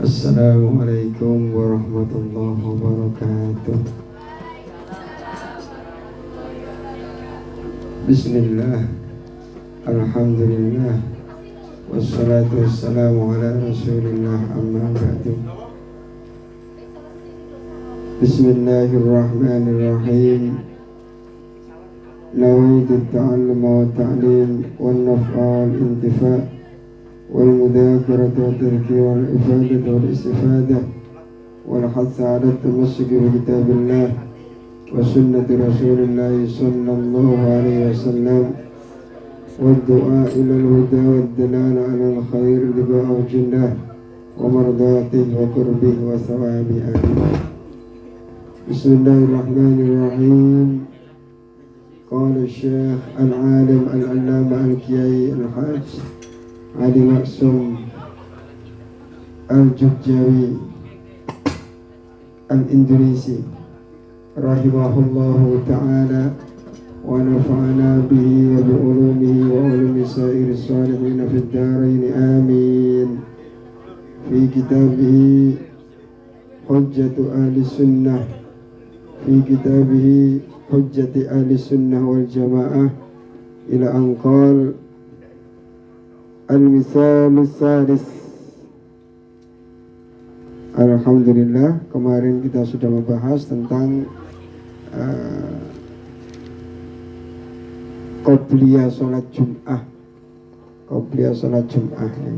Assalamualaikum warahmatullahi wabarakatuh. Bismillah, alhamdulillah, wassalatu wassalamu ala rasulillah, amma ba'du. Bismillahirrahmanirrahim. Nawaitu ta'allum wa ta'lim wal naf'a wal intifa' والمذاكرة والتذكير والإفادة والاستفادة والحث على التمسك بكتاب الله وسنة رسول الله صلى الله عليه وسلم والدعاء إلى الهدى والدلالة على الخير لباء الله ومرضاته وقربه وثوابه. بسم الله الرحمن الرحيم. قال الشيخ العالم العلامة الكيائي الحاج Ali Maksum Al-Jubjawi Al-Indonesi rahimahullahu ta'ala wa nafa'ana bihi wa bi'ulumihi wa ulumi sa'iri salihina fid darain amin. Fi kitabihi hujjatu ahli sunnah, fi kitabihi hujjati ahli sunnah wal jamaah ila anqal Al-Misal Salis. Alhamdulillah, kemarin kita sudah membahas tentang qobliyah sholat Jum'ah. Qobliyah sholat Jum'ah ya.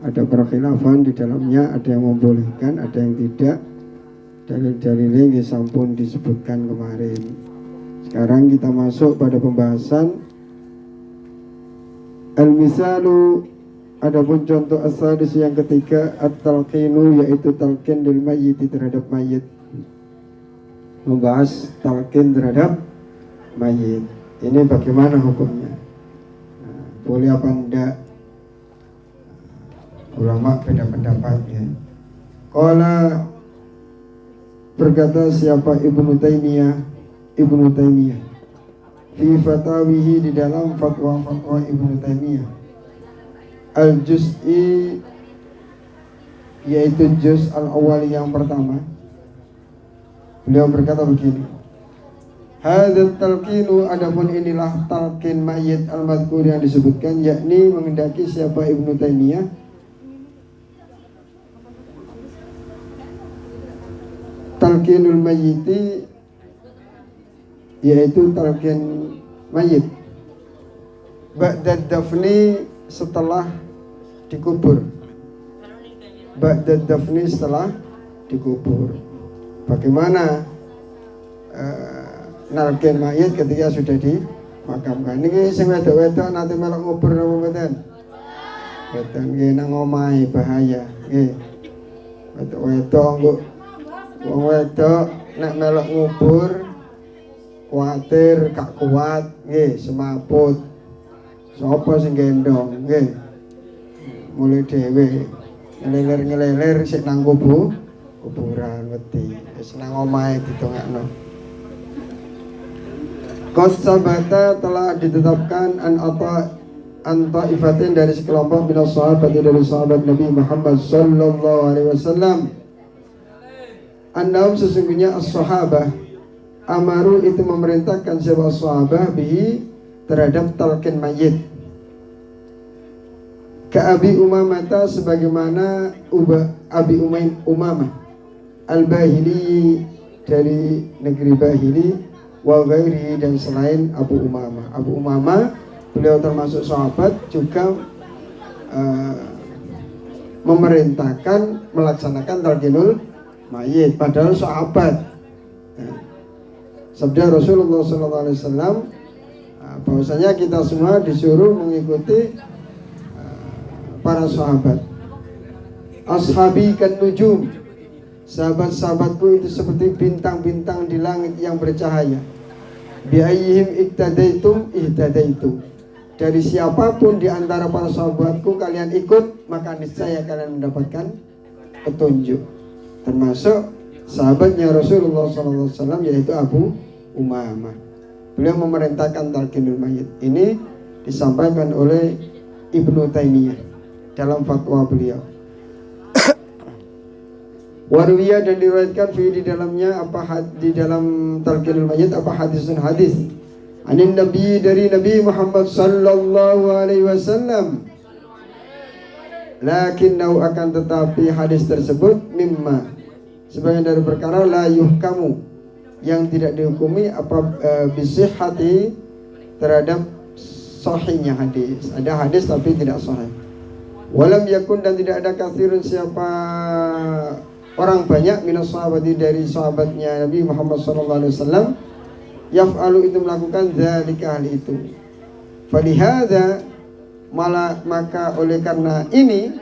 Ada perkhilafan di dalamnya, ada yang membolehkan, ada yang tidak. Dalil-dalilnya sampun disebutkan kemarin. Sekarang kita masuk pada pembahasan Al-misalu, adapun contoh as-sadis yang ketiga, at-talqinu, yaitu talqin lil mayyiti, terhadap mayit. Membahas talqin terhadap mayit. Ini bagaimana hukumnya? Boleh apa enggak? Ulama beda pendapat ya. Qala, berkata siapa Ibnu Taimiyah fi fatawihi, di dalam fatwa-fatwa Ibnu Taimiyah al-juz'i, yaitu juz al-awwal yang pertama. Beliau berkata begini, hadzal talqinu, adapun inilah talqin mayit al-madhkur yang disebutkan, yakni menghendaki siapa Ibnu Taimiyah talqinul mayyiti, yaitu talqin mayit ba'dad dafni, setelah dikubur. Ba'dad dafni, setelah dikubur. Bagaimana nalqin mayit ketika sudah dimakamkan? Niki sing wedok-wedok nanti melok ngubur napa mboten? Mboten, nggih nang omahe bahaya nggih. Wedok-wedok engko wong wedok nek melok ngubur kuatir gak kuat nggih, semaput. Sapa sing gendong nggih? Mulai dhewe ngeleler-ngeleler sik nang kuburan wedi. Wis nang omahe ditongakno. Qasabata, telah ditetapkan anta ifatin, dari sekelompok minas sahabat, dari sahabat Nabi Muhammad sallallahu alaihi wasallam, annahum, sesungguhnya as-sahabah, amaru, itu memerintahkan siapa sahabah bihi, terhadap talqin mayit. Ka Abi Umamah, sebagaimana Abi Umamah al-Bahili, dari negeri Bahili, wa ghairihi, dan selain Abu Umamah. Abu Umamah beliau termasuk sahabat, juga memerintahkan melaksanakan talqinul mayit, padahal sahabat. Sabda Rasulullah SAW, bahwasanya kita semua disuruh mengikuti para sahabat. Ashabi kan nujum, sahabat-sahabatku itu seperti bintang-bintang di langit yang bercahaya. Bi ayyihim iktadaitum ihtadaitum, dari siapapun di antara para sahabatku kalian ikut, maka niscaya kalian mendapatkan petunjuk. Termasuk sahabatnya Rasulullah SAW, yaitu Abu Umamah. Beliau memerintahkan talqinul mayit. Ini disampaikan oleh Ibnu Taimiyah dalam fatwa beliau. Warwiya dan diriwayatkan di dalamnya di dalam talqinul mayit hadis anin nabi dari Nabi Muhammad sallallahu alaihi wasallam. Lakinnau akan tetapi hadis tersebut mimma sebagian dari perkara la yuhkamu yang tidak dihukumi bisihhati terhadap sahihnya hadis. Ada hadis tapi tidak sahih. Walam yakun dan tidak ada katsirun siapa orang banyak minas sahabati dari sahabatnya Nabi Muhammad SAW yaf'alu itu melakukan dzalika hal itu. Falihada maka oleh karena ini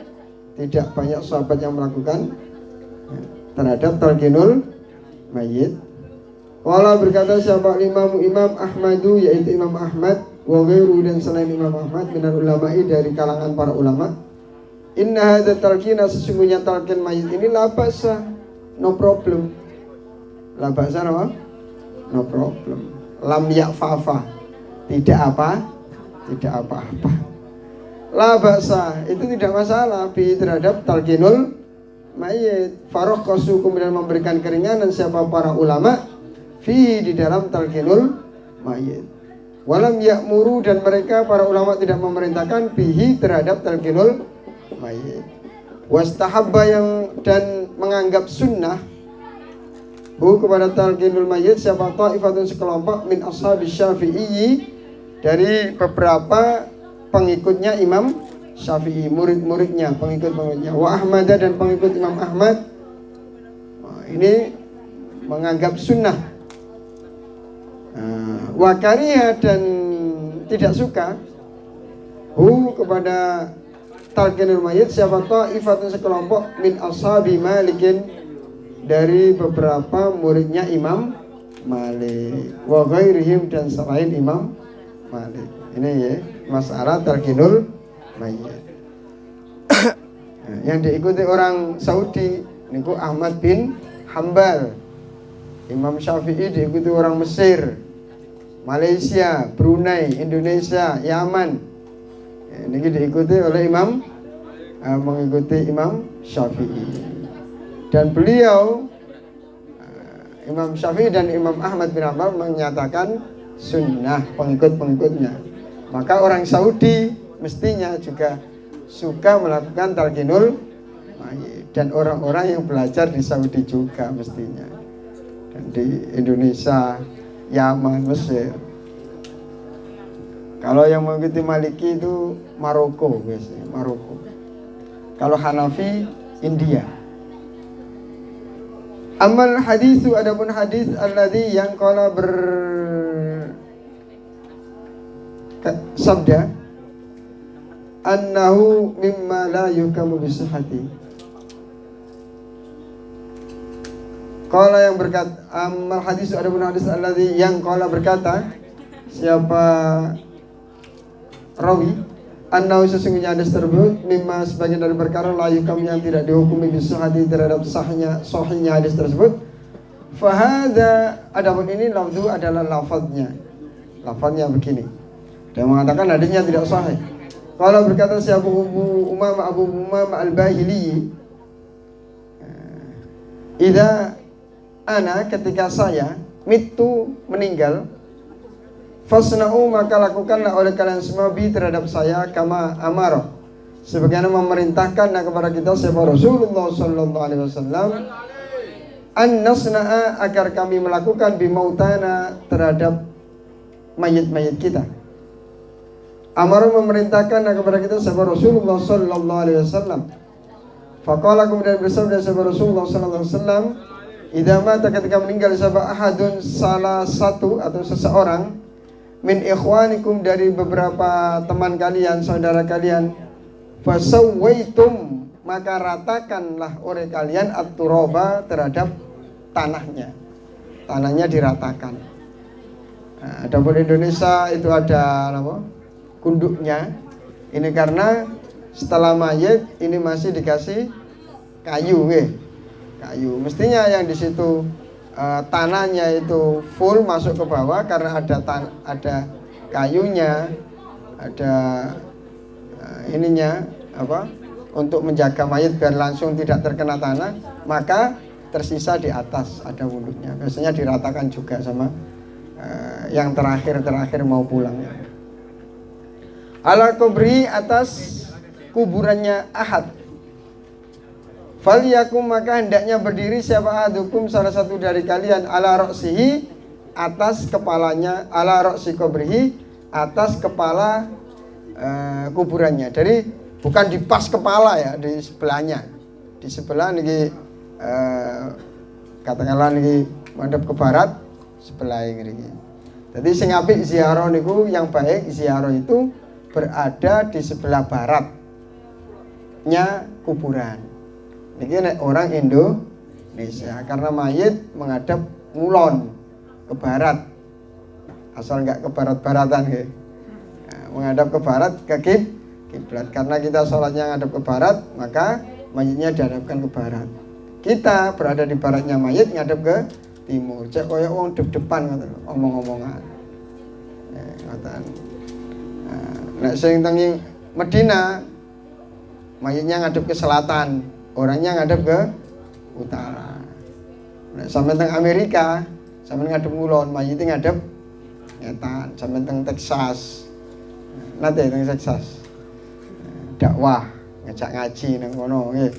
tidak banyak sahabat yang melakukan terhadap talqinul mayit. Qala berkata siapa Imam Ahmadu yaitu Imam Ahmad wa ghairu dan selain Imam Ahmad minal ulama'i dari kalangan para ulama. Inna hadza talqina sesungguhnya talqin mayit ini la ba'sa no problem. La ba'sa no problem. Lam ya'fafa tidak apa-apa. La ba'sa itu tidak masalah bi terhadap talqinul mayit. Farakhasu kemudian memberikan keringanan siapa para ulama fi di dalam talqinul mayit. Walam ya'muru dan mereka para ulama tidak memerintahkan bihi terhadap talqinul mayit. Wastahabba yang dan menganggap sunnah kepada talqinul mayit siapa ta'ifatun sekelompok min ashabi Syafi'i dari beberapa pengikutnya Imam Syafi'i, murid-muridnya, pengikut-pengikutnya. Wa Ahmad dan pengikut Imam Ahmad. Ini menganggap sunnah. Wa kariha dan tidak suka kepada talqinul mayit siapa ta'ifatun sekelompok min ashabi Malikin dari beberapa muridnya Imam Malik wa ghairihim dan selain Imam Malik. Ini ya masalah talqinul mayit. Yang diikuti orang Saudi niku Ahmad bin Hambal. Imam Syafi'i diikuti orang Mesir, Malaysia, Brunei, Indonesia, Yaman. Ini diikuti oleh mengikuti Imam Syafi'i. Dan beliau Imam Syafi'i dan Imam Ahmad bin Hanbal menyatakan sunnah pengikut-pengikutnya. Maka orang Saudi mestinya juga suka melakukan talqinul mayit dan orang-orang yang belajar di Saudi juga mestinya. Dan di Indonesia, Yaman, Mesir. Kalau yang mengikuti Maliki itu Maroko biasanya, Maroko. Kalau Hanafi India. Amal hadisu adapun hadis alladzi yang qala sabda annahu mimma la yukamu bisihhati. Qala yang berkata amal hadis adapun hadis alladzi yang qala berkata siapa rawi annahu sesungguhnya hadis tersebut mimma sebagian dari perkara la yukamu yang tidak dihukumi bisihhati terhadap sahihnya hadis tersebut. Fahada adapun ini lafzu adalah lafadznya begini. Dia mengatakan hadisnya tidak sahih. Kalau berkata siapa Abu Umamah Al-Bahili, idza ana ketika saya mitu meninggal, fasna'u maka lakukanlah oleh kalian semua bi terhadap saya kama amara sebagaimana memerintahkan kepada kita siapa Rasulullah sallallahu alaihi wasallam an nasna'a agar kami melakukan bimautana terhadap mayit-mayit kita. Amar memerintahkan kepada kita sahabat Rasulullah sallallahu alaihi wasallam. Faqala kemudian bersabda sahabat Rasulullah sallallahu alaihi wasallam, "Idza mata ketika meninggal sahabat ahadun salah satu atau seseorang min ikhwanikum dari beberapa teman kalian, saudara kalian, fasawwaitum maka ratakanlah oleh kalian at-turaba terhadap tanahnya. Tanahnya diratakan." Nah, dapur Indonesia itu ada apa? Kunduknya. Ini karena setelah mayit ini masih dikasih kayu, kayu. Mestinya yang di situ tanahnya itu full masuk ke bawah karena ada kayunya, ada ininya apa? untuk menjaga mayit biar langsung tidak terkena tanah, maka tersisa di atas ada wudhunya. Biasanya diratakan juga sama yang terakhir mau pulang. Ala kubri, atas kuburannya Ahad. Faliyakum, maka hendaknya berdiri siapa ahadukum, salah satu dari kalian, ala roksihi, atas kepalanya, ala roksi kubrihi, atas kepala kuburannya. Jadi bukan di pas kepala ya, di sebelahnya. Di sebelah niki katakanlah niki madhep ke barat, sebelah ini. Jadi sing apik ziarah niku, yang baik ziarah itu berada di sebelah baratnya kuburan. Niki nek orang Indonesia, karena mayit menghadap ngulon ke barat, asal nggak ke barat-baratan gitu. Nah, menghadap ke barat ke kiblat. Karena kita sholatnya ngadap ke barat, maka mayitnya dihadapkan ke barat. Kita berada di baratnya mayit, ngadap ke timur. Cek koyo wong depan omong-omongan. Ngoten. Nek sing teng Medina, mayitnya ngadep ke selatan, orangnya ngadep ke utara. Nek sampai teng Amerika, sampai ngadep ngulon, mayitnya ngadep ngetan. Sampai teng Texas, nanti teng Texas, dakwah ngajak ngaji nang kono nggih.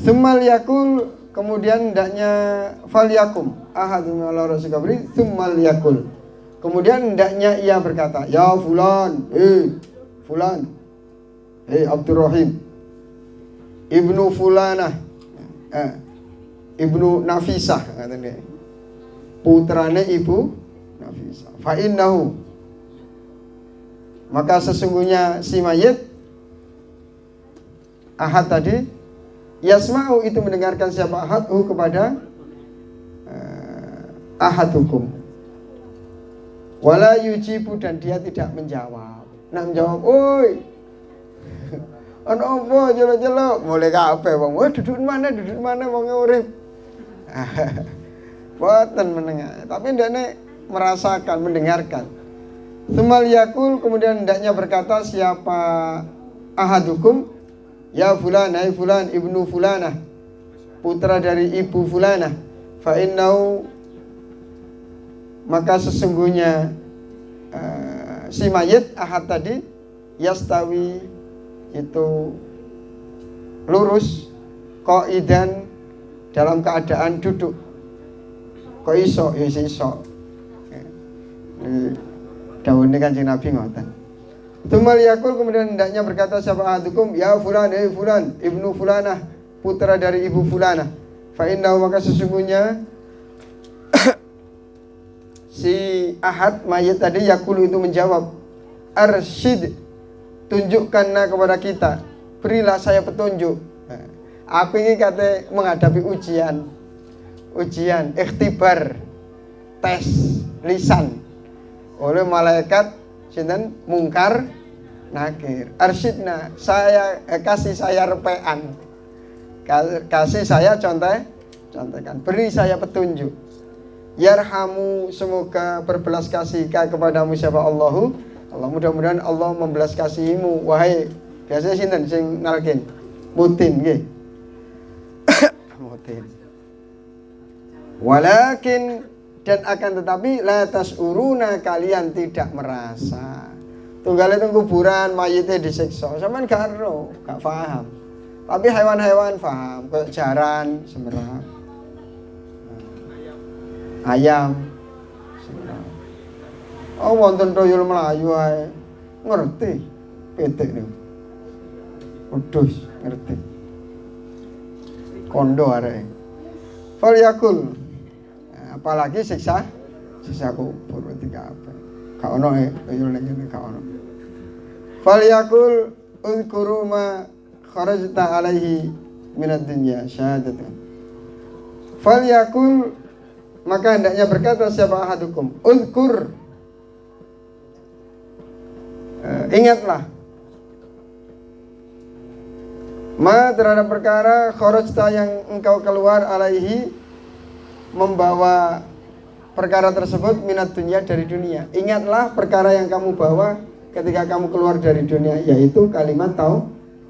Sumal yakul, kemudian hendaknya falyakum ahadun ala ra'si qabri, sumal yakul. Kemudian hendaknya ia berkata, ya fulan, fulan, Abdurrahim, ibnu fulanah, ibnu Nafisah, katanya, putrane ibu Nafisah. Fa innahu, maka sesungguhnya si mayit Ahad tadi, yasma'u, itu mendengarkan siapa Ahadhu kepada Ahad hukum. Wala yujibu, dan dia tidak menjawab. Nak menjawab, oi, ono apa jelok-jelok, mulai kabeh wong, duduk mana wong urip. Boten mendengar, tapi ndekne merasakan, mendengarkan. Tsumal yakul, kemudian hendaknya berkata siapa ahadukum, ya fulan, hai fulan, ibnu fulanah, putra dari ibu fulanah, fa innau, maka sesungguhnya si mayit Ahad tadi, yastawi, itu lurus, qaidan, dalam keadaan duduk. Kok iso? Ya iso. Dawuhne Kanjeng Nabi ngoten. Tsumal yakul, kemudian hendaknya berkata siapa ahadukum, ya fulan, hai fulan, ibnu fulanah, putra dari ibu fulanah, fa innahu, maka sesungguhnya si Ahad mayit tadi yakulu itu menjawab, arsyid, tunjukkanlah kepada kita, berilah saya petunjuk. Aku ini kata menghadapi ujian, ikhtibar, tes lisan oleh malaikat sinten Mungkar Nakir. Arsyidna, saya kasih saya repean, kasih saya contekan, beri saya petunjuk. Yarhamu, semoga berbelas kasih kepadamu siapa Allahu, Allah, mudah-mudahan Allah membelas kasihimu wahai, biasanya sinten sing nalkin, Mutin nggih. Mutin. Walakin, dan akan tetapi, la tasuruna, kalian tidak merasa. Tunggal itu kuburan mayitnya disiksa, sampean gak ero, gak paham. Tapi hewan-hewan paham, kayak jaran, semerak, ayam, oh wonten toyol Melayu ae ngerti pitik niku. Wedhus ngerti. Kondo arek. Fal yakul. Apalagi siksa kubur ketika apa. Gak ono toyol ning ngene gak ono. Fal yakul uzkuru ma kharajta alaihi minad dunya syahadatan. Fal yakul, maka hendaknya berkata siapa ahadukum, uzkur, ingatlah, ma terhadap perkara kharajta yang engkau keluar alaihi, membawa perkara tersebut, minat dunia, dari dunia. Ingatlah perkara yang kamu bawa ketika kamu keluar dari dunia, yaitu kalimat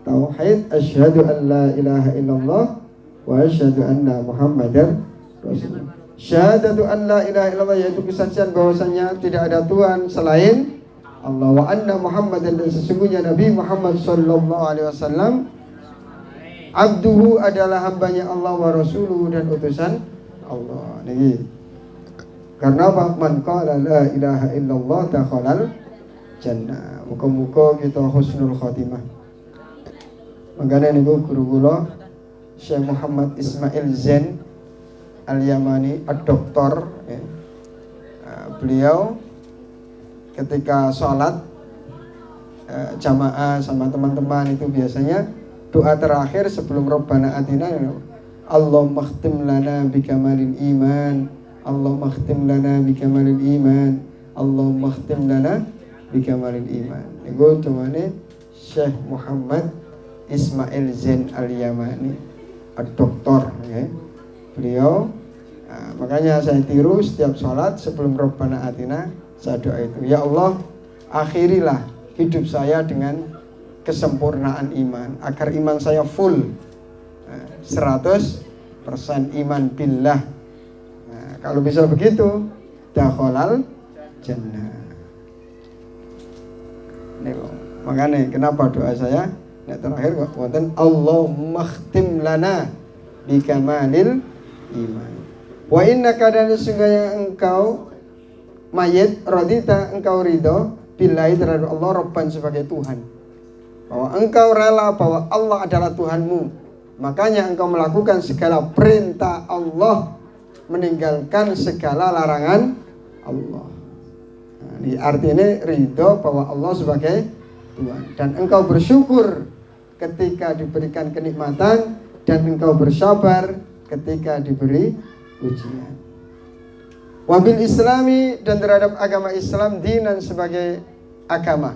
tauhid, asyhadu an la ilaha illallah wa asyhadu anna Muhammadar Rasulullah. Syahadatu an la ilaha illallah yaitu kesaksian bahwasanya tidak ada Tuhan selain Allah, wa anna Muhammadan dan sesungguhnya Nabi Muhammad sallallahu alaihi wasallam abduhu adalah hambanya Allah wa rasuluhu dan utusan Allah. Niki. Karena apa? Man qala la ilaha illallah dakhalal jannah. Muga-muga kita husnul khotimah. Mangkane niku guru kula Syekh Muhammad Ismail Zain Al-Yamani, doktor ya. Beliau ketika sholat jamaah sama teman-teman itu biasanya doa terakhir sebelum Rabbana Atina, Allahumma khtim lana bikamalil iman, Allahumma khtim lana bikamalil iman, Allahumma khtim lana bikamalil iman. Itu cumane Syekh Muhammad Ismail Zain Al-Yamani, doktor ya. Beliau makanya saya tiru setiap sholat sebelum Rabbana Atina saya doa itu, ya Allah akhirilah hidup saya dengan kesempurnaan iman agar iman saya full 100% iman billah. Kalau bisa begitu dakhalal jannah. Makanya kenapa doa saya terakhir kok wonten Allahumma khtim lana bikamalil iman. Wa innaka dan sesungguhnya engkau mayit radita engkau ridho billahi terhadap Allah Rabban sebagai Tuhan. Bahwa engkau rela bahwa Allah adalah Tuhanmu. Makanya engkau melakukan segala perintah Allah, meninggalkan segala larangan Allah. Nah, ini artinya ridho bahwa Allah sebagai Tuhan. Dan engkau bersyukur ketika diberikan kenikmatan dan engkau bersabar ketika diberi ujian. Wabil Islami dan terhadap agama Islam dinan sebagai agama.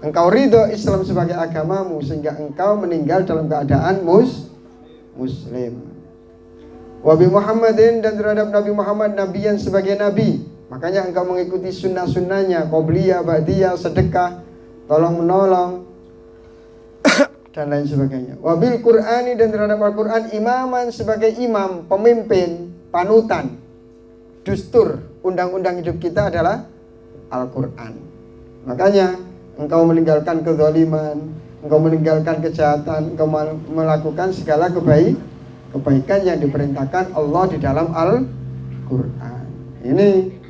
Engkau ridho Islam sebagai agamamu sehingga engkau meninggal dalam keadaan muslim. Wabi Muhammadin dan terhadap Nabi Muhammad nabiyan sebagai nabi. Makanya engkau mengikuti sunnah-sunnahnya, qobliyah, ba'diyah, sedekah, tolong menolong dan lain sebagainya. Wabil Qur'ani dan terhadap Al-Qur'an imaman sebagai imam, pemimpin, panutan, dustur, undang-undang hidup kita adalah Al-Qur'an. Makanya engkau meninggalkan kezaliman, engkau meninggalkan kejahatan, engkau melakukan segala kebaikan yang diperintahkan Allah di dalam Al-Qur'an. Ini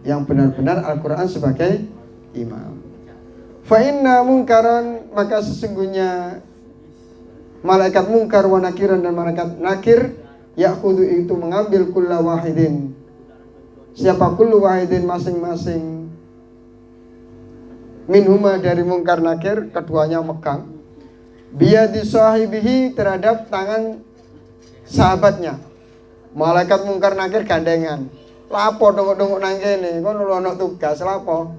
yang benar-benar Al-Qur'an sebagai imam. Fa inna mungkaran, maka sesungguhnya malaikat mungkar wa nakiran dan malaikat nakir ya'khudhu itu mengambil kulla wahidin. Siapa kullu wahidin masing-masing minhuma dari mungkar nakir, keduanya megang biyadi sahibihi terhadap tangan sahabatnya. Malaikat mungkar nakir gandengan. Lapo dongok-dongok nang kene, kono ono tugas lapo?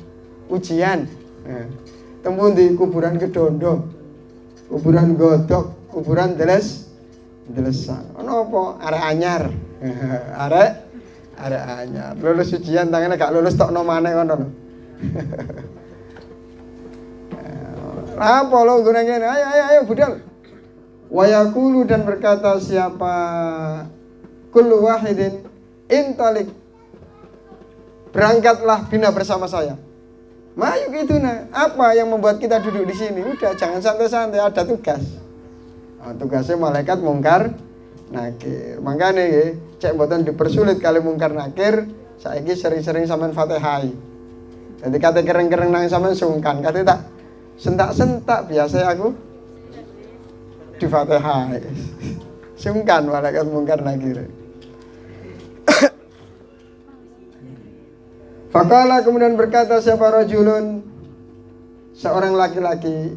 Ujian. Temu di kuburan Kedondo, kuburan Godok, kuburan Delesan. Ono apa? Arek anyar. Arek anyar. Lulus ujian tangannya gak lulus tokno maneh ngono lho. Apa lo gunanya ngene? Ayo budal. Wa yaqulu dan berkata siapa kullu wahidin intalik, berangkatlah bina bersama saya. Mayu gitu nah. Apa yang membuat kita duduk di sini? Udah jangan santai-santai, ada tugas. Nah, tugasnya malaikat mungkar nakir. Makanya ya, cek mboten dipersulit kali mungkar nakir. Saiki sering-sering sampean Fatihah. Jadi kate kereng-kereng nang sampean sungkan, kate tak sentak-sentak biasa aku di Fatihah. Sungkan malaikat mungkar nakir. Faqala kemudian berkata siapa rajulun, seorang laki-laki,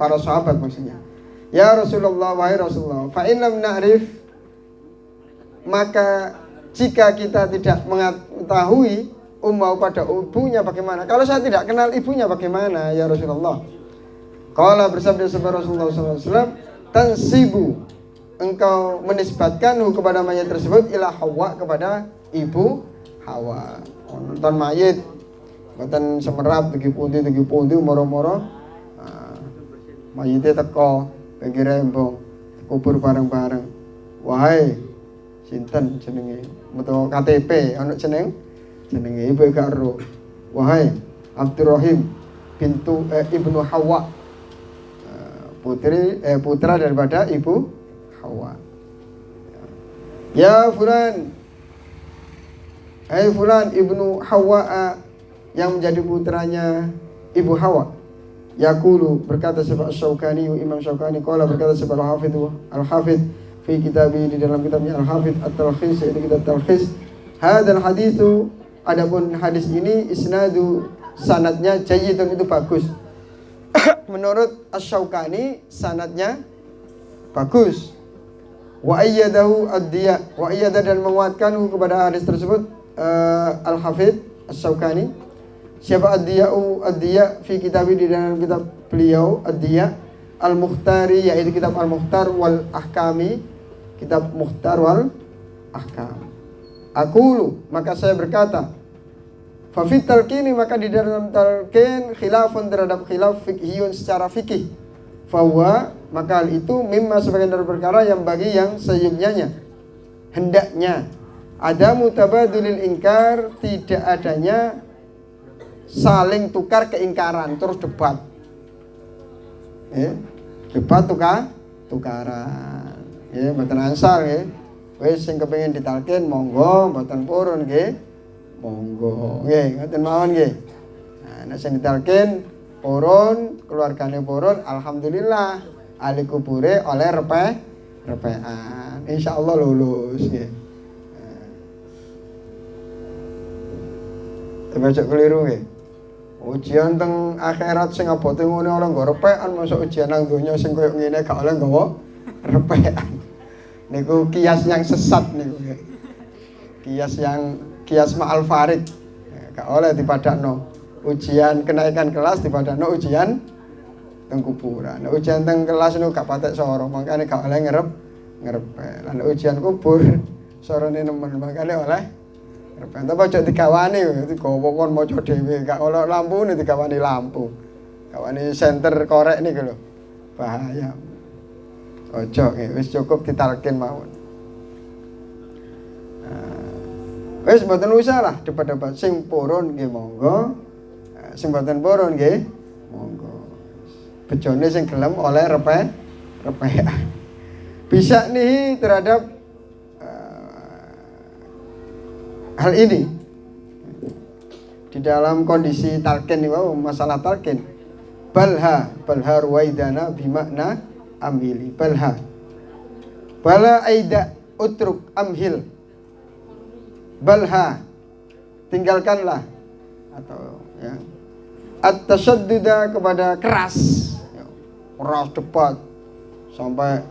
para sahabat maksudnya. Ya Rasulullah, wahai Rasulullah, fa in lam na'rif, maka jika kita tidak mengetahui ummau pada ibunya bagaimana? Kalau saya tidak kenal ibunya bagaimana ya Rasulullah? Qala bersabda sahabat Rasulullah SAW, tansibu, engkau menisbatkanhu kepada mayat tersebut ila Hawa, kepada ibu Hawa. Nonton mayit, nonton semerap, tugi pundi, moro-moro. mayite teko pinggir rembong kubur bareng-bareng. Wahai sinten jenenge? Metu KTP ana jenenge ibu gak ero. Wahai Abdurrahim bintu Ibnu Hawa, putra daripada Ibu Hawa. Ya fulan, hai fulan Ibnu Hawa yang menjadi putranya Ibu Hawa. Yaqulu berkata sebab Syaukani, Imam Syaukani qala berkata sebab Al-Hafidz fi kitabi di dalam kitabnya Al-Hafidz At-Talkhis, yaitu kitab Talkhis. Hadzal haditsu, adapun hadis ini isnadu sanadnya jayyidun, itu bagus. Menurut Asy-Syaukani sanadnya bagus. Wa ayyadahu ad-Diya, wa ayyada dan menguatkan kepada hadis tersebut Al-Hafidz Asy-Syaukani. Siapa ad-Diya fi kitabi di dalam kitab beliau ad-Diya Al-Mukhtari, yaitu kitab Al-Mukhtar wal Ahkami, kitab Mukhtar wal Ahkam. Aqulu, maka saya berkata, fa fit talqini, maka di dalam talqin khilafun terhadap khilaf fiqhiyun secara fikih. Fahuwa, maka hal itu mimma sebagian dari perkara yang bagi yang seyumnyanya hendaknya ada mutabadulil ingkar, tidak adanya saling tukar keingkaran terus debat. Debat tukaran. Mboten ansal nggih. Wis sing kepengin ditalkin monggo, mboten purun nggih. Monggo. Nggih, ngoten mawon nggih. Nah, nek sing ditalkin purun, keluargane purun, alhamdulillah. Ahli kubure oleh repean. Insyaallah lulus nggih. Baca keliru nggih. Ujian teng akhirat sing abote ngene ora nggo repekan, mosok ujian nang donya sing koyo ngene gak oleh nggawa repekan. Niku kias yang sesat niku. Kias ma'al farid. Gak oleh dipadakno. Ujian kenaikan kelas dipadakno ujian teng kuburan. Nek ujian teng kelas niku gak patek soro, makane gak oleh ngerepek. Lan ujian kubur sorone nemen, makane oleh entah baca dikawani, digowo kon maca dhewe, gak ono lampu nih dikawani lampu. Kawani senter korek niku lho. Bahaya. Ojo wis cukup ditalkin mawon. Wis mboten usah lah debat-debat, sing purun nggih monggo. Sing mboten purun nggih monggo. Bejone sing gelem oleh repekan. Bisa nih terhadap hal ini di dalam kondisi talqin ini, masalah talqin. Balha ruwaidana bimakna amhili. Bala aida utruk amhil. Balha, tinggalkanlah, atau ya, at-tasyadduda, kepada keras debat sampai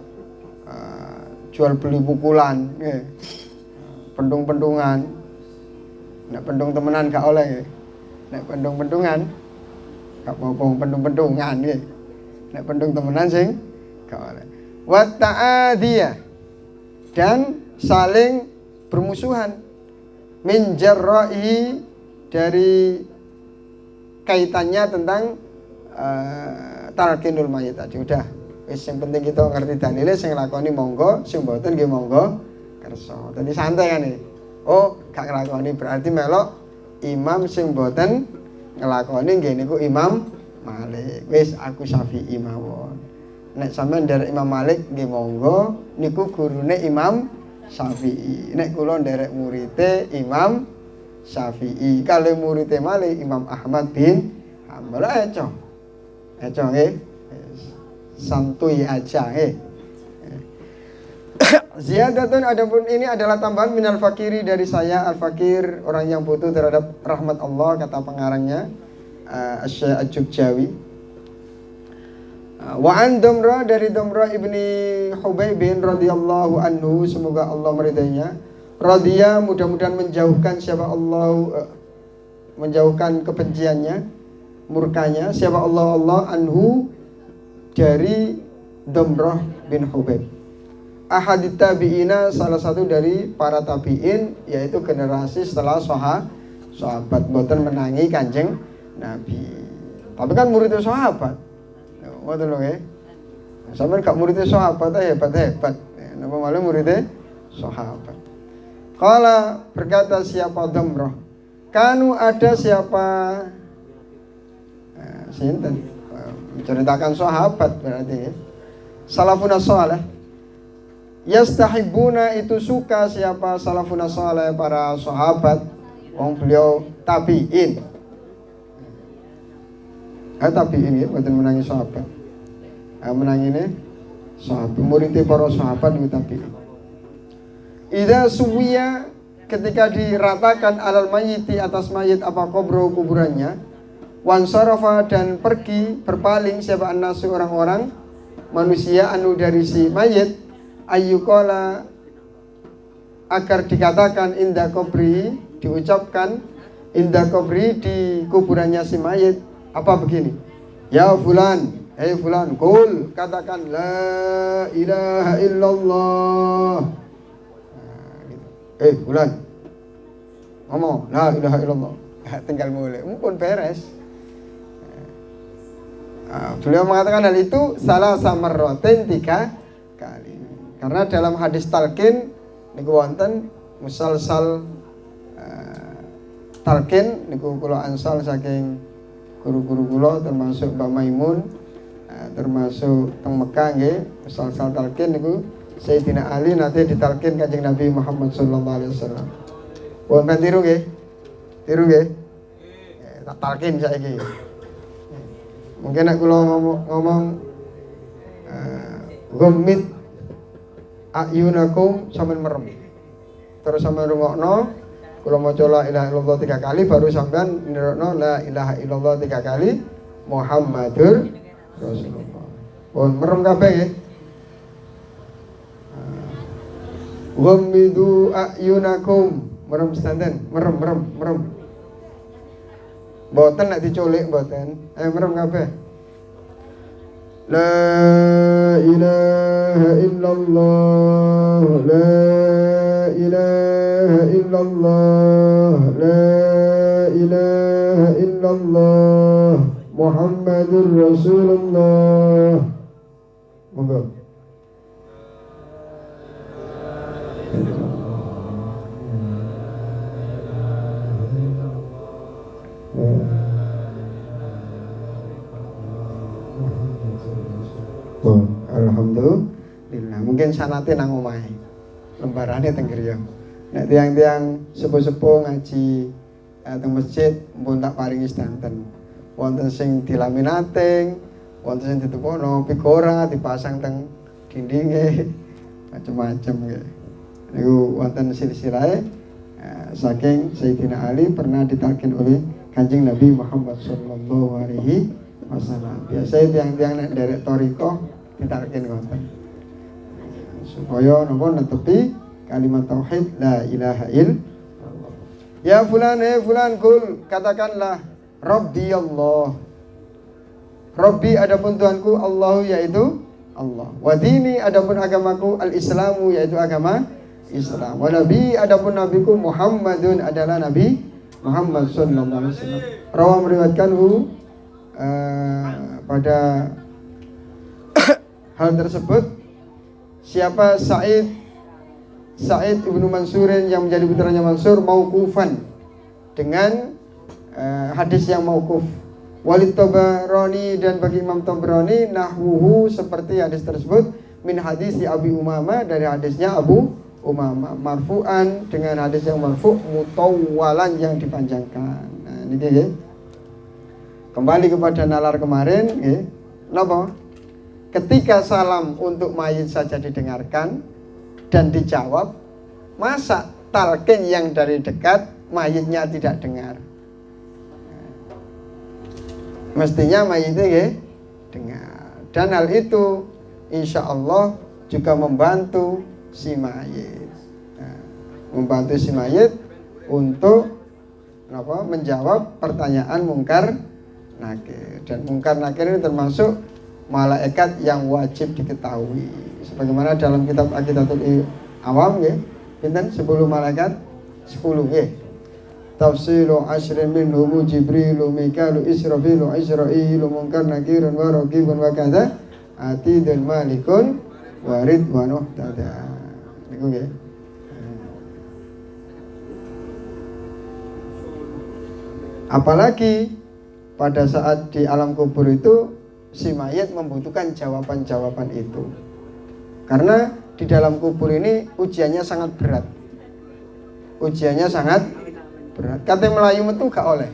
jual beli pukulan, pendung-pendungan. Nek pendung temenan gak oleh. Nek pendung-pendungan gak apa-apa, pendung-pendungan nggih. Nek pendung temenan sing gak oleh. Wa ta'adiyah, dan saling bermusuhan. Min jarra'i, dari kaitannya tentang talqinul mayit tadi. Udah, wis sing penting kita ngerti dalile, sing lakoni monggo, sing mboten nggih monggo kersa. Dadi santai kan iki. Oh, gak ngelakoni berarti melok imam sing boten ngelakoni nggih niku Imam Malik. Wis aku Syafi'i mawon. Nek sampean nderek Imam Malik nggih monggo, niku gurune Imam Syafi'i. Nek kula nderek murite Imam Syafi'i, kalau murite Malik Imam Ahmad bin Hanbal. Eco nggih. Santuy aja nggih. Ziyadatun, adapun ini adalah tambahan minal fakiri, dari saya al-fakir, orang yang butuh terhadap rahmat Allah, kata pengarangnya Asy-Syaikh Al-Jukjawi. Wa an Damrah, dari Damrah ibni Hubaibin radhiyallahu anhu, semoga Allah meridainya. Radhiya, mudah-mudahan menjauhkan siapa Allah, menjauhkan kebenciannya, murkanya siapa Allah anhu, dari Damrah bin Hubaib. Ahadit tabi'ina, salah satu dari para tabi'in, yaitu generasi setelah sahabat, boten menangi Kanjeng Nabi. Tapi kan muridnya sahabat. ngoten lho nggih. Sampeyan gak muridé sahabat hebat-hebat. Napa malah muridé sahabat. Qala berkata siapa Damrah, kanu ada siapa sinten menceritakan sahabat berarti ya. Salafuna shalih yastahibuna itu suka siapa salafuna shalih para sahabat wong beliau tabiin. Tabiin ya boten menangi sahabat. Menangine sahabat muridé para sahabat niku tabiin. Idza suwiya ketika diratakan alal mayyiti atas mayit apa kuburannya, wansarafa dan pergi berpaling siapa annasu orang-orang manusia anu dari si mayit, ayyuqala agar dikatakan inda kubri, diucapkan inda kubri di kuburannya si mayit apa begini, ya fulan, hei fulan, kul katakan la ilaha illallah. Bulan ngomong la ilaha illallah, tinggal mulai pun beres. Beliau mengatakan hal itu salah samarrotin 3 kali karena dalam hadis talqin niku wonten musalsal talqin niku kula ansal saking guru-guru kula termasuk Mbak Maimun, termasuk teng Mekah nggih musalsal talqin niku Sayyidina Ali nanti ditalkin Kanjeng Nabi Muhammad sallallahu alaihi wasallam. Wonten tiru nggih? Tiru nggih? Tak talkin saiki. Mungkin nek kula ngomong ghammid ayunakum sampean merem. Terus sampean rungokno kula maca la ilaha illallah 3 kali baru sampean nirokno la ilaha illallah 3 kali Muhammadur Rasulullah. Pun merem kabeh nggih. Ghammidu ayunakum merem sedanten merem mboten nek diculik mboten merem kabeh la ilaha illallah la ilaha illallah la ilaha illallah Muhammadur Rasulullah. Monggo. Alhamdulillah. Mungkin sanate nang omahe. Lembarane teng griya. Nek tiang-tiang sepuh-sepuh ngaji teng masjid pun tak paringi sedanten. Wonten sing dilaminating, wonten sing ditukono pigora dipasang teng dindinge. Macam-macam nggih. Niku wonten silsilahe saking Sayyidina Ali pernah ditalkin oleh Kanjeng Nabi Muhammad sallallahu alaihi wasallam. Biasanya tiang-tiang nek derek thariqah ditalkin ngoten. Supaya napa netepi kalimat tauhid la ilaha illallah. Ya fulan fulan kul katakanlah Rabbi Allah. Rabbi adapun Tuhanku Allah yaitu Allah. Wa dini adapun agamaku al-Islamu yaitu agama Islam. Wa nabi adapun nabiku Muhammadun adalah Nabi Muhammad sallallahu alaihi wasallam. Rawi meriwayatkanhu pada hal tersebut siapa Sa'id ibnu Mansurin yang menjadi putranya Mansur mauqufan dengan hadis yang mauquf. Walid Tabarani dan bagi Imam Tabarani nahwuhu seperti hadis tersebut min hadis di Abi Umamah dari hadisnya Abu Umamah marfu'an dengan hadis yang marfu' mutawwalan yang dipanjangkan. Nah ini ya. Kembali kepada nalar kemarin ya. Napa? Ketika salam untuk mayit saja didengarkan dan dijawab, masa talqin yang dari dekat mayitnya tidak dengar? Mestinya mayitnya ya dengar. Dan hal itu insya Allah juga membantu si mayit, membantu si mayit untuk menjawab pertanyaan mungkar nakir. Dan mungkar nakir ini termasuk malaikat yang wajib diketahui. Sebagaimana dalam kitab Aqidatul Awam ya, pinten 10 malaikat 10 ya. tafsilu asyrin minhum Jibrilu Mikalu Israfilu Isra'ilu Munkar Nakirun wa Raqibun wa kadza Atidun Malikun wa Ridwanuh tada. Niku nggih. Apalagi pada saat di alam kubur itu si mayat membutuhkan jawaban-jawaban itu. Karena di dalam kubur ini ujiannya sangat berat. Ujiannya sangat berat. Kata Melayu metu gak oleh.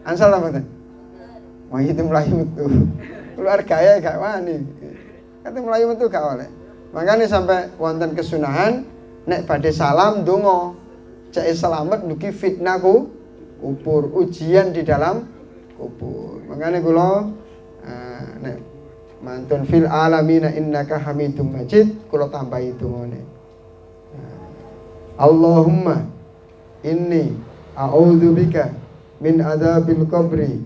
Ansal apa tuh? Wah itu Melayu metu. Keluarganya gak wani. Kata Melayu metu gak oleh. Makanya sampai wonten kesunahan nek badhe salam donga. Cek selamat dugi fitnahku kubur, ujian di dalam kubur. Makanya kula nek mantun fil alamina innaka hamidum majid kula tambahi dongane. Allahumma inni a'udzubika min adzabil qabri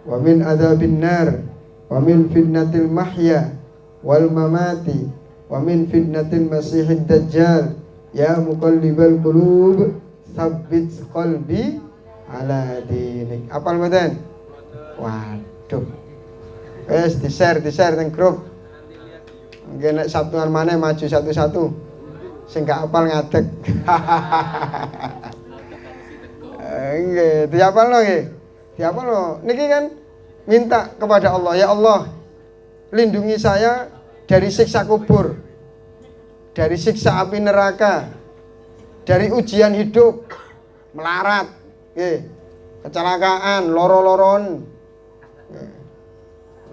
wa min adzabin nar wa min fitnatil mahya wal mamati wa min fitnatil masihid dajjal ya muqallibal qulub tsabbit qalbi ala dinik. Apal mboten? Waduh. Wes di-share teng grup. Nggih nek Sabtuan maneh maju satu-satu. Sing gak apal ngadeg. Nggih, diapalno nggih. Diapalno. Niki kan minta kepada Allah, ya Allah, lindungi saya dari siksa kubur. Dari siksa api neraka. Dari ujian hidup melarat. Kecelakaan, loro-loron.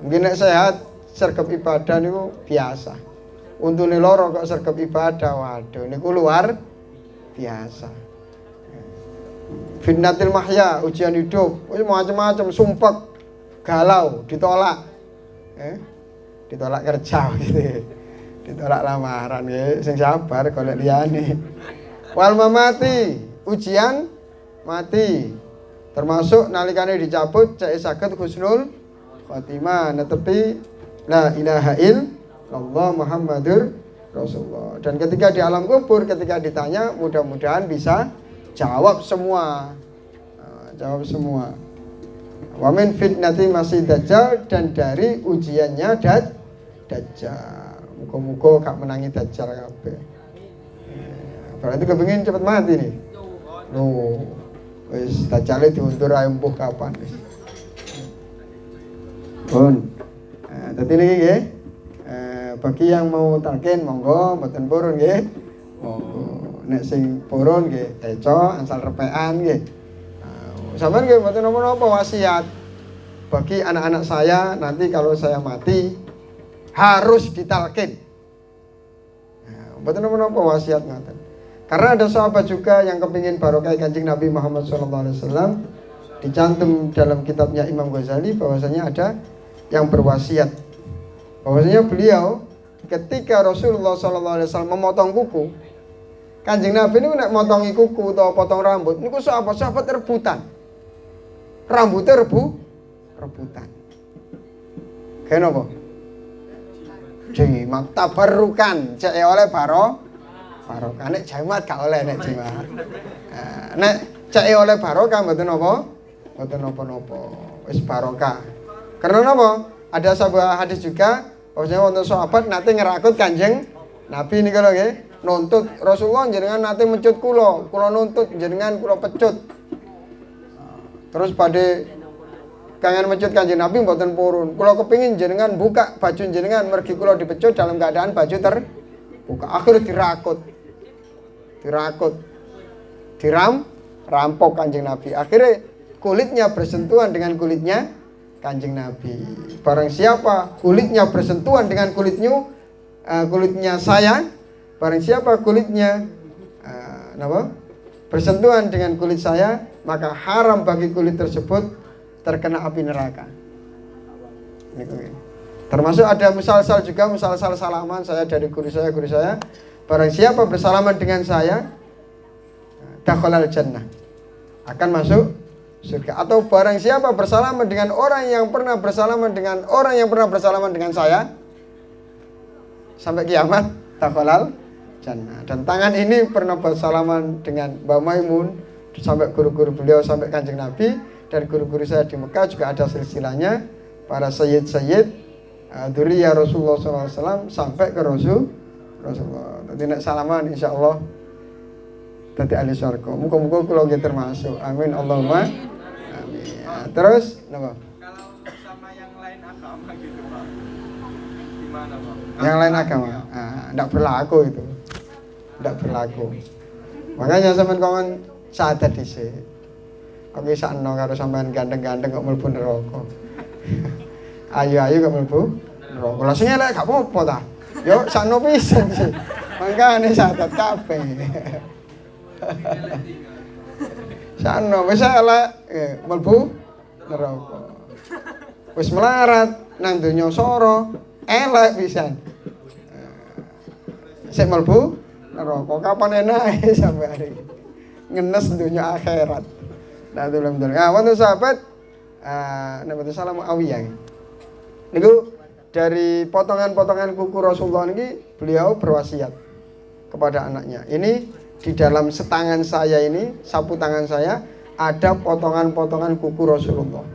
Mungkin nek sehat sergap ibadah niku biasa. Untune loro kok sergap ibadah, waduh niku luar biasa. Fitnatil mahya, ujian hidup, macam-macam, sumpek, galau, ditolak. Ditolak kerja gitu. Ditolak lamaran nggih, sing sabar golek liyane. Wal mamati, ujian mati, termasuk nalikane dicabut cek saged husnul khotimah netepi la ilaha illallah Muhammadur Rasulullah. Dan ketika di alam kubur, ketika ditanya, mudah-mudahan bisa jawab semua. Jawab semua. Wa min fitnati masih dajjal, dan dari ujiannya dajjal. Muga-muga gak menangi dajjal kabeh. Berarti kepengin cepet mati nih. Loh. Wis dajjale diuntur ae empuh kapan wis. Pun. Dadi niki nggih. Bagi yang mau talqin monggo mboten purun nggih. Monggo. Nek sing purun nggih eco asal repekan nggih. Sampeyan nggih mboten napa-napa wasiat. Bagi anak-anak saya nanti kalau saya mati harus ditalqin. Mboten napa-napa wasiat ngoten. Karena ada sahabat juga yang kepingin barokah Kanjeng Nabi Muhammad SAW. Dicantum dalam kitabnya Imam Ghazali bahwasanya ada yang berwasiat. Bahwasanya beliau ketika Rasulullah SAW memotong kuku, Kanjeng Nabi ini nek motongi kuku atau potong rambut, niku sahabat-sahabat rebutan. Rambutnya rebutan. Kenapa? Jimat tabarukan, cek oleh barokah. Nek jimat gak oleh nek jimat. Nek cek oleh barokah mboten napa? Mboten napa-napa. Wis barokah. Karena napa? Ada sebuah hadis juga bahwasanya wonten sahabat nate ngerakut Kanjeng Nabi niku lho nggih, nuntut Rasulullah jenengan nate mencut kula nuntut jenengan kula pecut. Terus pada kangen mencut Kanjeng Nabi mboten purun. Kula kepingin jenengan buka baju jenengan mergi kula dipecut dalam keadaan baju terbuka. Akhirnya rampok Kanjeng Nabi. Akhirnya kulitnya bersentuhan dengan kulitnya Kanjeng Nabi. Barang siapa kulitnya bersentuhan dengan kulitnya saya, barang siapa kulitnya bersentuhan dengan kulit saya, maka haram bagi kulit tersebut terkena api neraka. Termasuk ada misal-misal juga, misal-misal salaman saya dari guru saya. Barang siapa bersalaman dengan saya, dakhalal jannah, akan masuk surga. Atau barang siapa bersalaman dengan orang yang pernah bersalaman dengan orang yang pernah bersalaman dengan saya, sampai kiamat, dakhalal jannah. Dan tangan ini pernah bersalaman dengan Mbak Maimun, sampai guru-guru beliau sampai Kanjeng Nabi, dan guru-guru saya di Mekah juga ada silsilahnya para sayyid-sayyid dzurriyyah Rasulullah SAW sampai ke Rasulullah. Dadi nek salaman insyaallah dadi ahli swarga. Muga-muga kula nggih termasuk. Amin Allahumma amin. Terus napa? Kalau sama yang lain agama gitu, Pak. Gimana, Pak? Yang lain agama. Enggak berlaku itu. Enggak berlaku. Makanya sampean kongen sadar dhisik. Oke sakno karo sampean ganteng-ganteng kok mlebu neraka. Ayu-ayu kok mlebu neraka. Lah sing elek gak apa-apa ta. Yo sakno pisan sih. Mangkane sadar kabeh. Sakno wis elek mlebu neraka. Wis melarat nang donya sora elek pisan. Sik mlebu neraka kapan enake sampe hari ngenes donya akhirat. Nah, alhamdulillah. Nah, wonten sahabat napa salam Muawiyah. Niku dari potongan-potongan kuku Rasulullah niki beliau berwasiat kepada anaknya. Ini di dalam setangan saya ini, sapu tangan saya ada potongan-potongan kuku Rasulullah.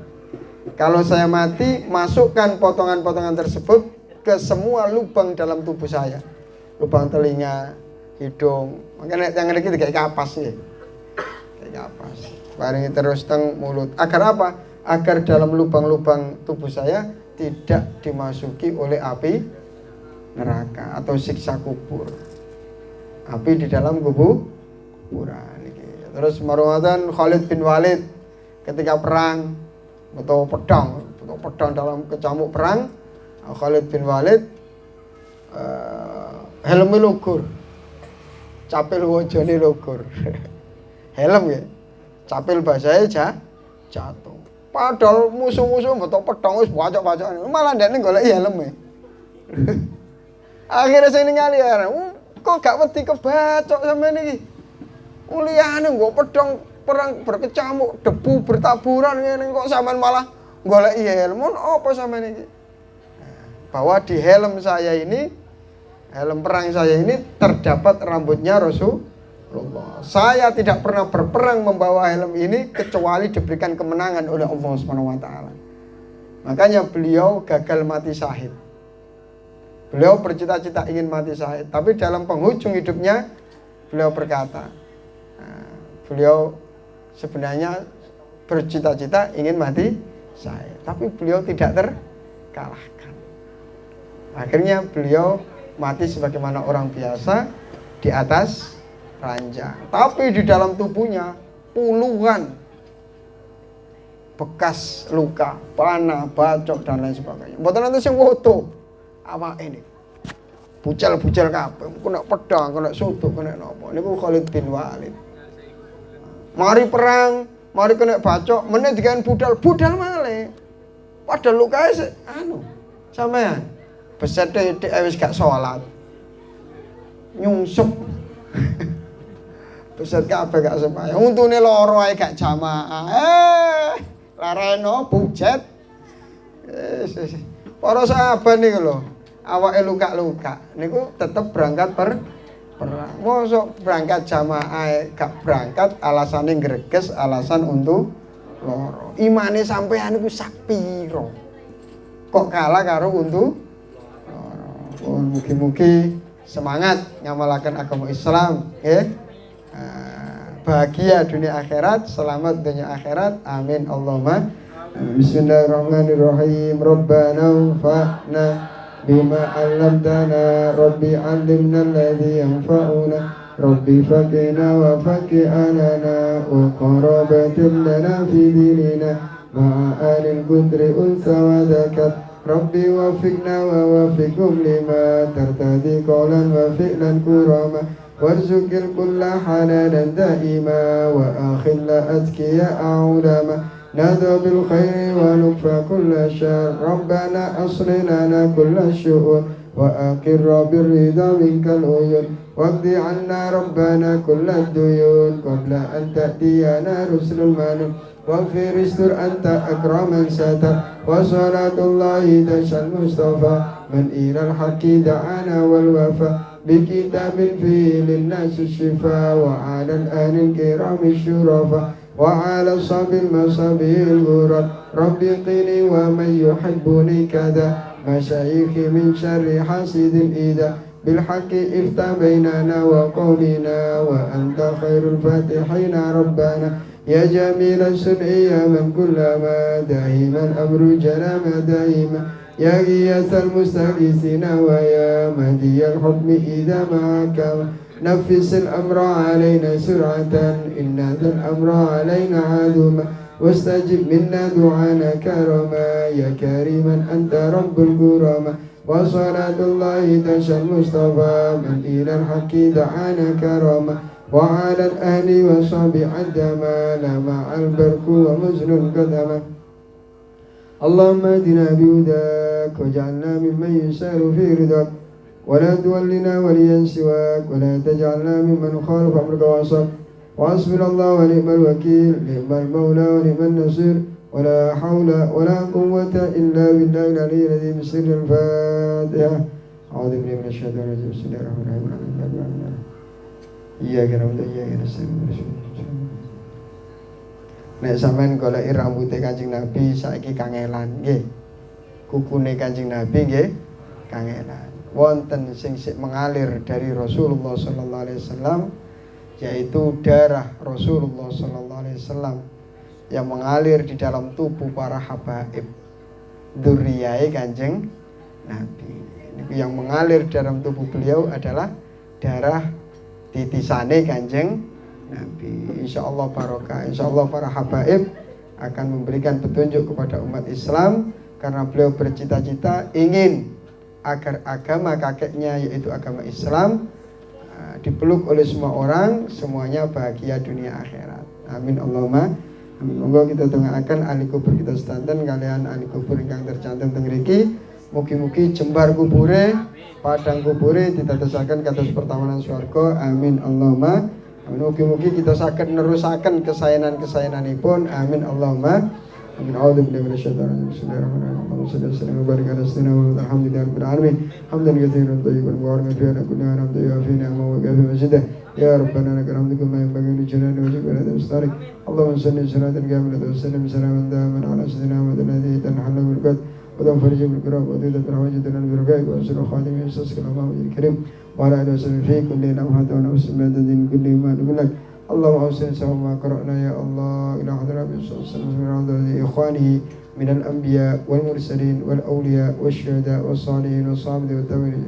Kalau saya mati, masukkan potongan-potongan tersebut ke semua lubang dalam tubuh saya. Lubang telinga, hidung. Makanya yang ngerti kayak kapas nih. Kayak kapas. Bareng terus teng mulut. Agar apa? Agar dalam lubang-lubang tubuh saya tidak dimasuki oleh api neraka atau siksa kubur. Api di dalam kuburan. Terus marwatan Khalid bin Walid ketika perang atau pedang dalam kecamuk perang, Khalid bin Walid helmnya lugur, capil wajone lugur. Helm ya, capil bahasanya jatuh. Padahal musuh-musuh betul pedang wis bacok-bacokan, malah ndekne goleki helme. Akhirnya saya ningali kok gak wedi kebacok sampeyan iki. Liyane nggo pedang perang berkecamuk, debu bertaburan ngene kok sampean malah goleki helm. Apa sampeyan iki? Bahwa di helm saya ini, helm perang saya ini terdapat rambutnya Rasulullah. Saya tidak pernah berperang membawa helm ini kecuali diberikan kemenangan oleh Allah SWT. Makanya beliau gagal mati syahid. Beliau bercita-cita ingin mati syahid, tapi dalam penghujung hidupnya beliau berkata, beliau sebenarnya bercita-cita ingin mati syahid, tapi beliau tidak terkalahkan. Akhirnya beliau mati sebagaimana orang biasa di atas ranjang, tapi di dalam tubuhnya puluhan bekas luka, panah, bacok dan lain sebagainya. Mboten nanti sing foto awak ini bucal-bucal kabeh, kena pedang, kena suduk, kena napa. Niku Khalid bin Walid. Mari perang, mari kena bacok, meneh digawe budal malih. Padahal lukae sampean beset titik wis gak salat. Nyungsep. Beset kabeh gak sembahyang. Untune loro ae gak jamaah. Lareno bujet. Para sahabat niku lho, awake luka-luka niku tetep berangkat perang. Mosok berangkat jamaah gak berangkat alasane greges, alasan untuk loro. Imane sampean niku sak pira? Kok kalah karo untuk loro. Mugi-mugi semangat ngamalaken agama Islam, nggih. Bahagia dunia akhirat, selamat dunia akhirat. Amin Allahumma. Bismillahirrahmanirrahim. Rabbana anfa'na bima 'allamtana, Rabbi 'allimna alladhi yanfa'una, Rabbi faqina wa faqi anana wa qarabatin lana fi dinina ma'a alil qudri unsa wa zakat, Rabbi wafiqna wa wafiqhum lima tartadi qawlan wa fi'lan kurama, warzuqil kulla halalan daima wa akhilla atqiya a'udama, nada bil khairi wa nukfa kulla syar, Rabbana aslina kulla syu'un wa aqirra bir ridha minkal uyun, waqdi anna Rabbana kulla duyun qabla an ta'tiyana rusulul manun, waghfir istur anta akraman satar, wa salatullahi tashal mustafa man ilal haqqi da'ana wal wafa, بكتاب فيه للناس الشفاء وعلى الأهل الكرام الشرفاء وعلى الصحب المصابي الغرر رب قني ومن يحبني كذا مشايخي من شر حاسد إذا بالحق افتح بيننا وقومنا وأنت خير الفاتحين ربنا يا جميل الصنع يا من كلما دائما الأمر جرى دائما يا غياث المستغيثين ويا مهدي الحكم إذا ما كان نفس الأمر علينا سرعة إن ذا الأمر علينا عدوما واستجب منا دعانا كرما يا كريما أنت رب الكرامة وصلاة الله تشى المصطفى من إلى الحق دعانا كرما وعلى الأهل وصحب عدما لمع البرق ومزن قدما اللهم اهدنا بهداك واجعلنا ممن يسار في رضاك ولا تولنا وليا سواك ولا تجعلنا ممن خالف أمرك وعصاك وحسبنا الله ونعم الوكيل نعم المولى ونعم النصير ولا حول ولا قوة إلا بالله العلي العظيم سر الفاتحة أعوذ بالله من الشيطان الرجيم بسم الله الرحمن الرحيم إياك نعبد وإياك نستعين nek sampean goleki rambute Kanjeng Nabi saiki kangelan nggih. Kukune Kanjeng Nabi nggih kangelan. Wonten sing mengalir dari Rasulullah sallallahu alaihi wasallam yaitu darah Rasulullah sallallahu alaihi wasallam yang mengalir di dalam tubuh para habaib dzurriyyah Kanjeng Nabi. Yang mengalir dalam tubuh beliau adalah darah titisane Kanjeng Nabi. Insyaallah barokah. Insyaallah para habaib akan memberikan petunjuk kepada umat Islam karena beliau bercita-cita ingin agar agama kakeknya yaitu agama Islam dipeluk oleh semua orang, semuanya bahagia dunia akhirat. Amin Allahumma amin. Monggo kita doakan ahli kubur kita sedanten kalian ahli kubur ingkang tercantum teng mriki. Mugi-mugi jembar kubure, padang kubure ditadosaken kados pertawanan swarga. Amin Allahumma amin. Mugi-mugi kita saged nerusaken kesayangan-kesayanganipun. Amin Allahumma amin. A'udzubillahi minasyaitonir rajim. Bismillahirrahmanirrahim. Sallallahu alaihi wa sallam. Alhamdulillahirabbil alamin. Hamdan katsiran thayyiban mubarakan fihi ala kulli halin tayyibin fi ni'matin wa kafi majidah. Ya Rabbana lakal hamdu kama yanbaghi li jalali wajhika wa li mustari. Allahumma salli salatan kamilatan wa sallim salaman da'iman ala sayyidina Muhammadin alladhi tanhalu bil qad wa tanfariju bil qurab wa tudat rahmatan bil barakah wa sirru khatimin sallallahu alaihi wa sallam. وعلى آله وسلم في كل لمحة ونفس مدد كل ما نملك اللهم أوصل سوى ما قرأنا يا الله إلى حضرة النبي صلى الله عليه وسلم من إخوانه من الأنبياء والمرسلين والأولياء والشهداء والصالحين والصابرين والتابعين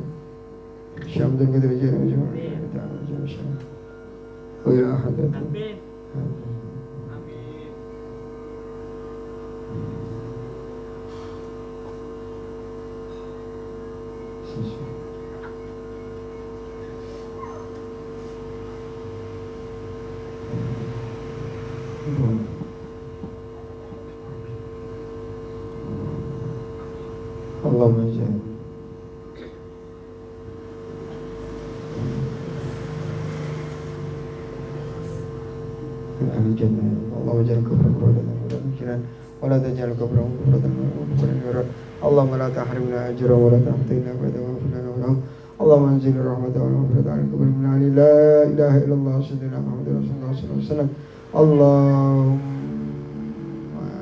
شامل القدر جل وعلا وإلى أحد اللهم اجعل من أهل الجنة اللهم اجعل كفرهم كفرا ولا تجعل كفرهم كفرا اللهم لا تحرمنا أجرهم ولا تحطينا بعد واغفر لنا ولهم اللهم انزل الرحمة والمغفرة على الكبر من علي لا إله إلا الله سيدنا محمد رسول الله صلى الله عليه وسلم اللهم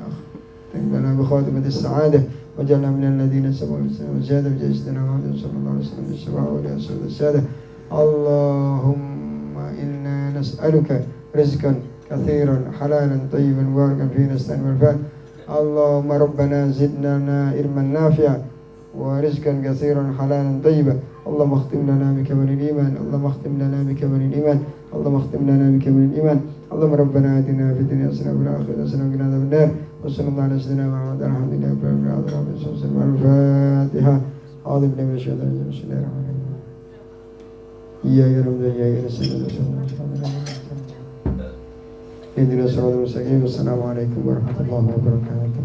اختم لنا بخاتمة السعادة وجعلنا من الذين سبقوا بالسلام وزيادة بجسدنا محمد صلى الله عليه وسلم بالشفاعة والأسود السادة اللهم إنا نسألك رزقا كثيرا حلالا طيبا مباركا فيه نستعين والفات اللهم ربنا زدنا علما نافعا ورزقا كثيرا حلالا طيبا اللهم اختم لنا بكمال الإيمان اللهم اختم لنا بكمال الإيمان اللهم اختم لنا بكمال الإيمان اللهم ربنا آتنا في الدنيا حسنة وفي الآخرة حسنة وقنا عذاب النار وصلى الله على سيدنا محمد الحمد لله رب العالمين الفاتحة أعوذ بالله من الشيطان الرجيم بسم الله الرحمن الرحيم إياك نعبد وإياك نستعين اهدنا الصراط المستقيم والسلام عليكم ورحمة الله وبركاته